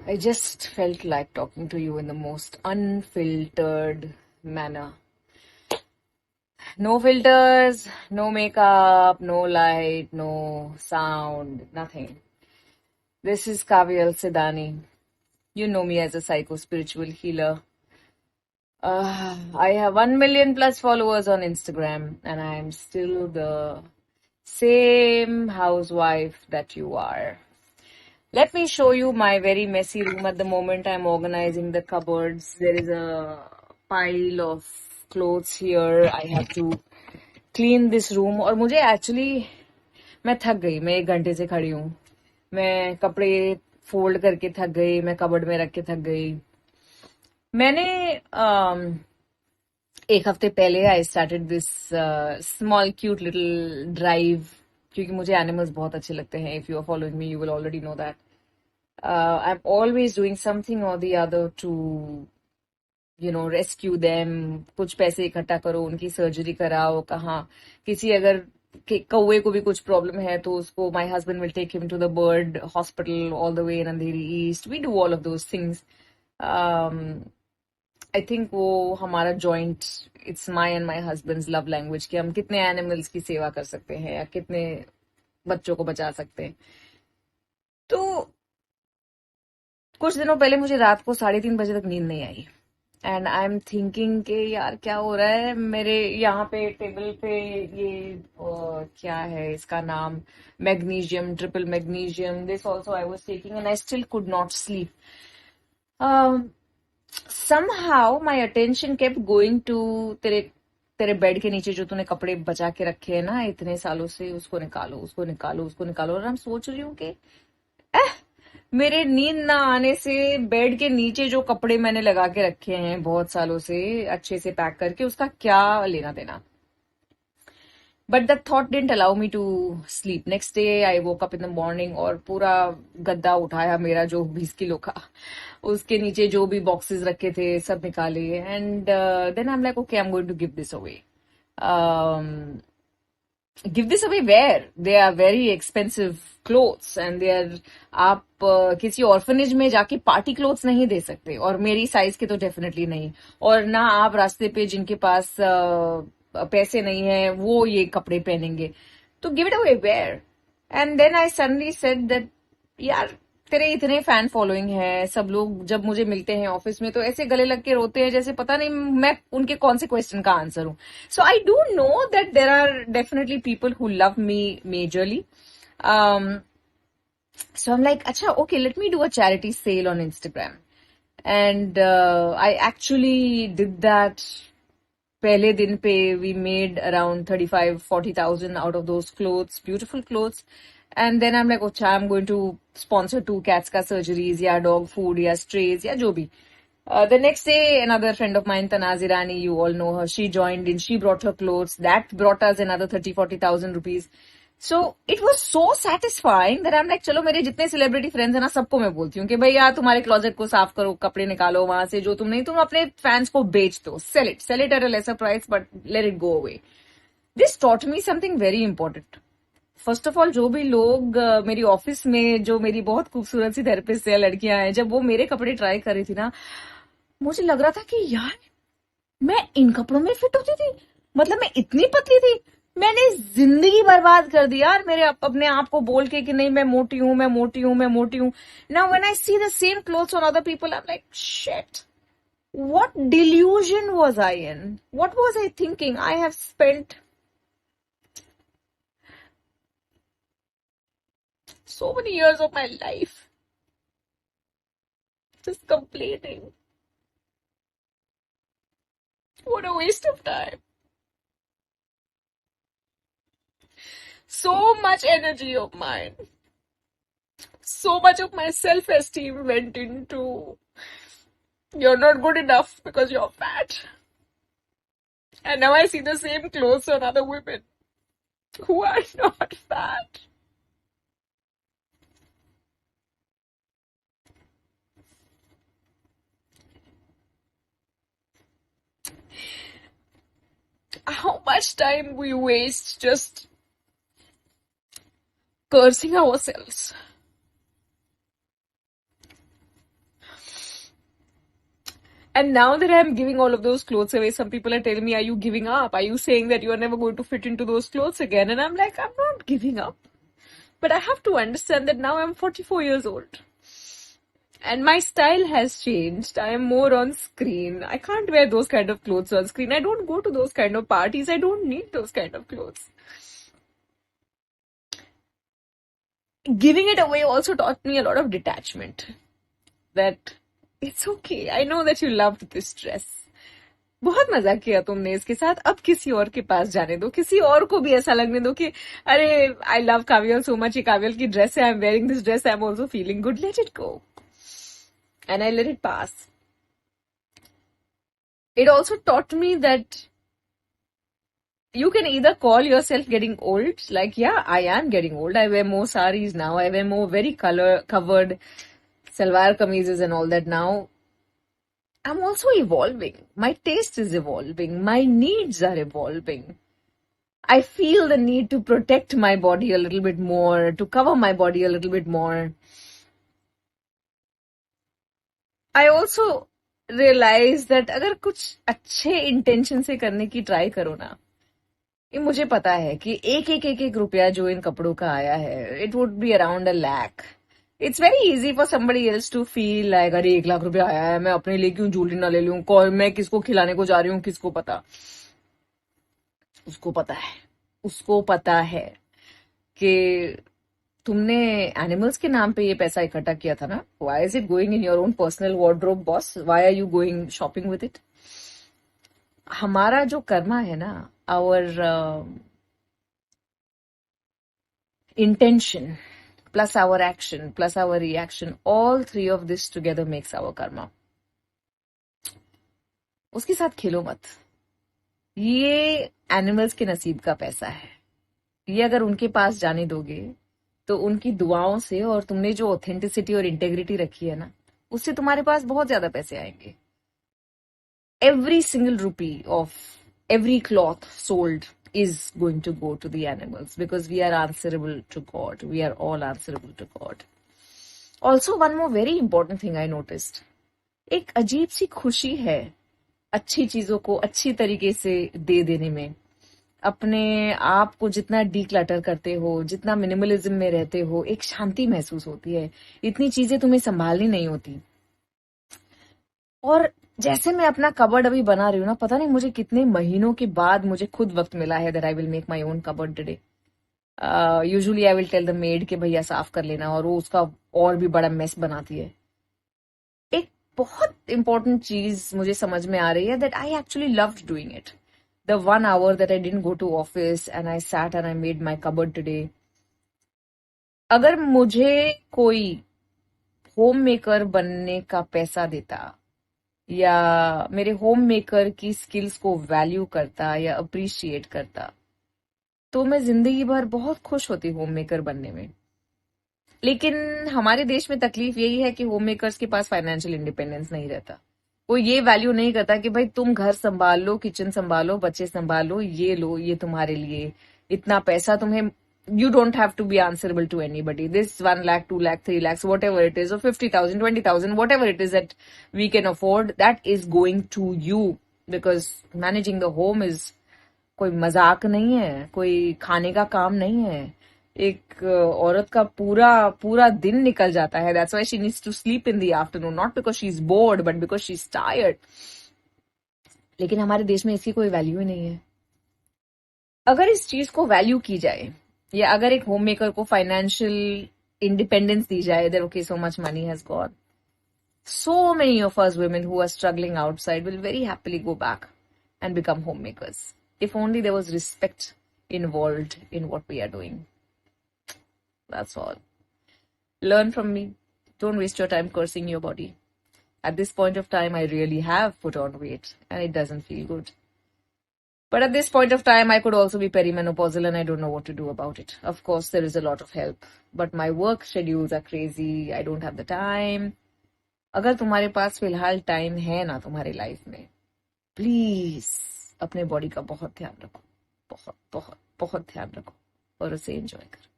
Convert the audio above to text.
I just felt like talking to you in the most unfiltered manner. No filters, no makeup, no light, no sound, nothing. This is Kavi Sidani. You know me as a psycho spiritual healer. I have 1 million plus followers on Instagram, and I am still the same housewife that you are. Let me show you my very messy room at the moment. I'm organizing the cupboards. There is a pile of clothes here. I have to clean this room. और मुझे actually मैं थक गई. मैं 1 घंटे से खड़ी हूँ. मैं कपड़े फोल्ड करके थक गई. मैं कबर्ड में रख के थक गई. मैंने एक हफ्ते पहले I started this small cute little drive, क्योंकि मुझे एनिमल्स बहुत अच्छे लगते हैं. If you are following me you will already know that. I'm always doing something or the other to, rescue them. कुछ पैसे इकट्ठा करो, उनकी सर्जरी कराओ. कहाँ किसी अगर कौवे को भी कुछ प्रॉब्लम है तो उसको my husband will take him to the bird hospital all the way in Andheri East. We do all of those things. I think वो हमारा joint, it's my and my husband's love language कि हम कितने animals की सेवा कर सकते हैं या कितने बच्चों को बचा सकते हैं. तो कुछ दिनों पहले मुझे रात को 3:30 बजे तक नींद नहीं आई. एंड आई एम थिंकिंग कि यार क्या हो रहा है मेरे यहाँ पे टेबल पे. ये क्या है इसका नाम, magnesium, triple magnesium. This also I was taking and I still could not sleep. somehow my attention kept going to तेरे बेड के नीचे जो तूने कपड़े बचा के रखे हैं ना इतने सालों से, उसको निकालो, उसको निकालो, उसको निकालो. और हम सोच रही हूँ कि मेरे नींद ना आने से बेड के नीचे जो कपड़े मैंने लगा के रखे हैं बहुत सालों से अच्छे से पैक करके, उसका क्या लेना देना. But that thought didn't allow me to sleep. Next day I woke up in the morning और पूरा गद्दा उठाया मेरा जो 20 किलो का, उसके नीचे जो भी बॉक्सेस रखे थे सब निकाले. And then I am like okay I am going to give this away. Give this away where? They are very expensive clothes and they are, आप किसी ऑर्फनेज में जाके पार्टी क्लोथ्स नहीं दे सकते, और मेरी साइज के तो डेफिनेटली नहीं. और ना आप रास्ते पे जिनके पास पैसे नहीं है वो ये कपड़े पहनेंगे. तो give it away where. And then I suddenly said that यार तेरे इतने फैन फॉलोइंग है, सब लोग जब मुझे मिलते हैं ऑफिस में तो ऐसे गले लग के रोते हैं जैसे पता नहीं मैं उनके कौन से क्वेश्चन का आंसर हूं. So I do know that there are definitely people who love me majorly. So I'm like, acha, okay, let me do a charity sale on Instagram. And I actually did that. Pehle din pe we made around 35-40,000 out of those clothes, beautiful clothes. And then I'm like, okay, I'm going to sponsor 2 cats ka surgeries, ya dog food, ya strays, ya jo bhi. The next day, another friend of mine, Tanaz Irani, you all know her, she joined in, she brought her clothes. That brought us another 30-40,000 rupees. So it was so satisfying that I am like चलो मेरे जितने celebrity friends है ना सबको मैं बोलती हूँ कि भाई यार तुम्हारे क्लोजेट को साफ करो, कपड़े निकालो वहां से जो तुम नहीं, तुम अपने फैंस को बेच दो, sell it at a lesser price but let it go away. This taught me something very important. First of all जो भी लोग मेरी ऑफिस में जो मेरी बहुत खूबसूरत सी थेरेपिस्ट है लड़कियां हैं, जब वो मेरे कपड़े ट्राई कर रही थी ना, मुझे लग रहा था कि यार मैं इन कपड़ों में फिट होती थी. मतलब मैं इतनी पतली थी. मैंने जिंदगी बर्बाद कर दी यार मेरे अपने आप को बोल के कि नहीं मैं मोटी हूं, मैं मोटी हूं, मैं मोटी हूं. Now when I see the same clothes on other people I am like shit, what delusion was I in? What was I thinking? I have spent so many years of my life just complaining. What a waste of time. So much energy of mine, so much of my self-esteem went into you're not good enough because you're fat. And now I see the same clothes on other women who are not fat. How much time we waste just cursing ourselves. And now that I'm giving all of those clothes away, some people are telling me, are you giving up? Are you saying that you are never going to fit into those clothes again? And I'm like, I'm not giving up. But I have to understand that now I'm 44 years old. And my style has changed. I am more on screen. I can't wear those kind of clothes on screen. I don't go to those kind of parties. I don't need those kind of clothes. Giving it away also taught me a lot of detachment. That it's okay. I know that you loved this dress. बहुत मजा किया तुमने इसके साथ, अब किसी और के पास जाने दो, किसी और को भी ऐसा लगने दो कि अरे आई लव काव्यल सो मच, ये काव्यल की ड्रेस है, I am wearing this dress, I am also feeling good, late it go and I let it pass. It also taught me that you can either call yourself getting old, like, yeah, I am getting old. I wear more saris now. I wear more very covered salwar kameezes and all that now. I'm also evolving. My taste is evolving. My needs are evolving. I feel the need to protect my body a little bit more, to cover my body a little bit more. I also realize that अगर कुछ अच्छे intention से करने की try करो ना, ये मुझे पता है कि एक रुपया जो इन कपड़ों का आया है, it would be around $1 lakh. It's very easy for somebody else to feel like अरे 1 लाख रुपया आया है, मैं अपने लिए क्यों ज्वेलरी ना ले लूं, कौन मैं किसको खिलाने को जा रही हूँ, किसको पता. उसको पता है कि तुमने एनिमल्स के नाम पे ये पैसा इकट्ठा किया था ना. Why is it going in your own personal wardrobe boss? Why are you going shopping with it? हमारा जो कर्मा है ना, our intention plus our action plus our reaction, all three of this together makes our karma. उसके साथ खेलो मत. ये animals के नसीब का पैसा है. ये अगर उनके पास जाने दोगे तो उनकी दुआओं से और तुमने जो ऑथेंटिसिटी और इंटेग्रिटी रखी है ना, उससे तुम्हारे पास बहुत ज्यादा पैसे आएंगे. Every single rupee of every cloth sold is going to go to the animals because we are answerable to God. We are all answerable to God. Also, one more very important thing I noticed. एक अजीब सी खुशी है अच्छी चीजों को अच्छी तरीके से दे देने में. अपने आप को जितना डीक्लटर करते हो, जितना मिनिमलिज्म में रहते हो, एक शांति महसूस होती है. इतनी चीजें तुम्हें संभालनी नहीं होती. और जैसे मैं अपना कबर्ड अभी बना रही हूँ ना, पता नहीं मुझे कितने महीनों के बाद मुझे खुद वक्त मिला है that I will make my own cupboard today. Usually I will tell the maid कि भैया साफ कर लेना, और वो उसका और भी बड़ा मेस बनाती है. एक बहुत इंपॉर्टेंट चीज मुझे समझ में आ रही है that I actually loved doing it. The 1 hour that I didn't go to office and I sat and I made my cupboard today. अगर मुझे कोई होम मेकर बनने का पैसा देता या मेरे होम मेकर की स्किल्स को वैल्यू करता या अप्रिशिएट करता, तो मैं जिंदगी भर बहुत खुश होती होम मेकर बनने में. लेकिन हमारे देश में तकलीफ यही है कि होम मेकर्स के पास फाइनेंशियल इंडिपेंडेंस नहीं रहता. कोई ये वैल्यू नहीं करता कि भाई तुम घर संभाल लो, किचन संभालो, बच्चे संभालो, ये लो, ये तुम्हारे लिए, इतना पैसा तुम्हें, you don't have to be answerable to anybody. This 1 lakh, 2 lakh, 3 lakhs, whatever it is, or 50,000, 20,000, whatever it is that we can afford, that is going to you. Because managing the home is कोई मजाक नहीं है, कोई खाने का काम नहीं है. एक औरत का पूरा दिन निकल जाता है. That's why she needs to sleep in the afternoon, not because she's bored, but because she's tired. लेकिन हमारे देश में इसकी कोई वैल्यू ही नहीं है. अगर इस चीज को वैल्यू की जाए, या अगर एक होम मेकर को फाइनेंशियल इंडिपेंडेंस दी जाए, that okay, so much money has gone, so many of us women who are struggling outside will very happily go back and become homemakers. If only there was respect involved in what we are doing. That's all. Learn from me. Don't waste your time cursing your body. At this point of time, I really have put on weight and it doesn't feel good. But at this point of time, I could also be perimenopausal and I don't know what to do about it. Of course, there is a lot of help. But my work schedules are crazy. I don't have the time. अगर तुम्हारे पास फिलहाल time है ना तुम्हारी life में, please अपने body का बहुत ध्यान रखो. बहुत बहुत बहुत ध्यान रखो और उसे एंजॉय करो.